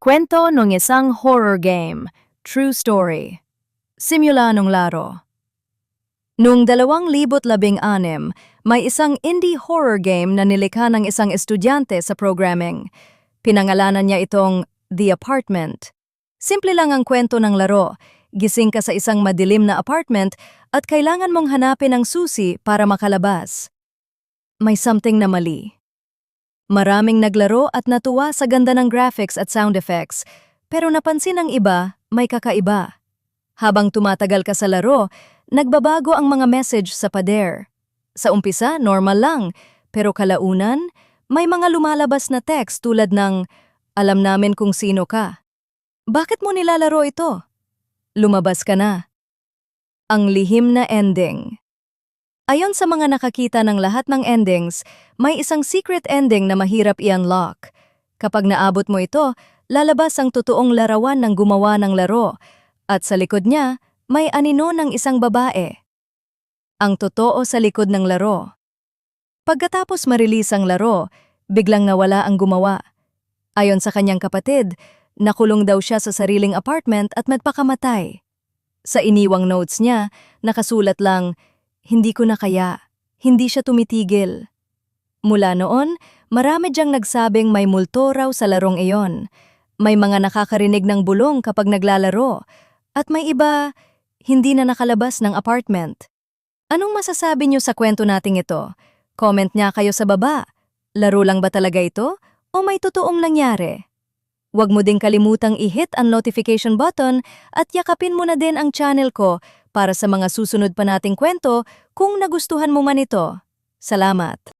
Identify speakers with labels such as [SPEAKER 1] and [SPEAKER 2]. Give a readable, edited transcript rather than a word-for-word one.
[SPEAKER 1] Kwento ng isang horror game. True story. Simula nung laro. Noong 2016, may isang indie horror game na nilikha ng isang estudyante sa programming. Pinangalanan niya itong The Apartment. Simple lang ang kwento ng laro. Gising ka sa isang madilim na apartment at kailangan mong hanapin ang susi para makalabas. May something na mali. Maraming naglaro at natuwa sa ganda ng graphics at sound effects, pero napansin ng iba, may kakaiba. Habang tumatagal ka sa laro, nagbabago ang mga message sa pader. Sa umpisa, normal lang, pero kalaunan, may mga lumalabas na text tulad ng, "Alam namin kung sino ka." Bakit mo nilalaro ito? Lumabas ka na. Ang lihim na ending. Ayon sa mga nakakita ng lahat ng endings, may isang secret ending na mahirap i-unlock. Kapag naabot mo ito, lalabas ang totoong larawan ng gumawa ng laro, at sa likod niya, may anino ng isang babae. Ang totoo sa likod ng laro. Pagkatapos marilis ang laro, biglang nawala ang gumawa. Ayon sa kanyang kapatid, nakulong daw siya sa sariling apartment at magpakamatay. Sa iniwang notes niya, nakasulat lang, "Hindi ko na kaya, hindi siya tumitigil." Mula noon, marami diyang nagsabing may multo raw sa larong iyon. May mga nakakarinig ng bulong kapag naglalaro, at may iba, hindi na nakalabas ng apartment. Anong masasabi niyo sa kwento nating ito? Comment niya kayo sa baba. Laro lang ba talaga ito? O may totoong nangyari? Huwag mo ding kalimutang i-hit ang notification button at yakapin mo na din ang channel ko para sa mga susunod pa nating kwento kung nagustuhan mo man ito. Salamat!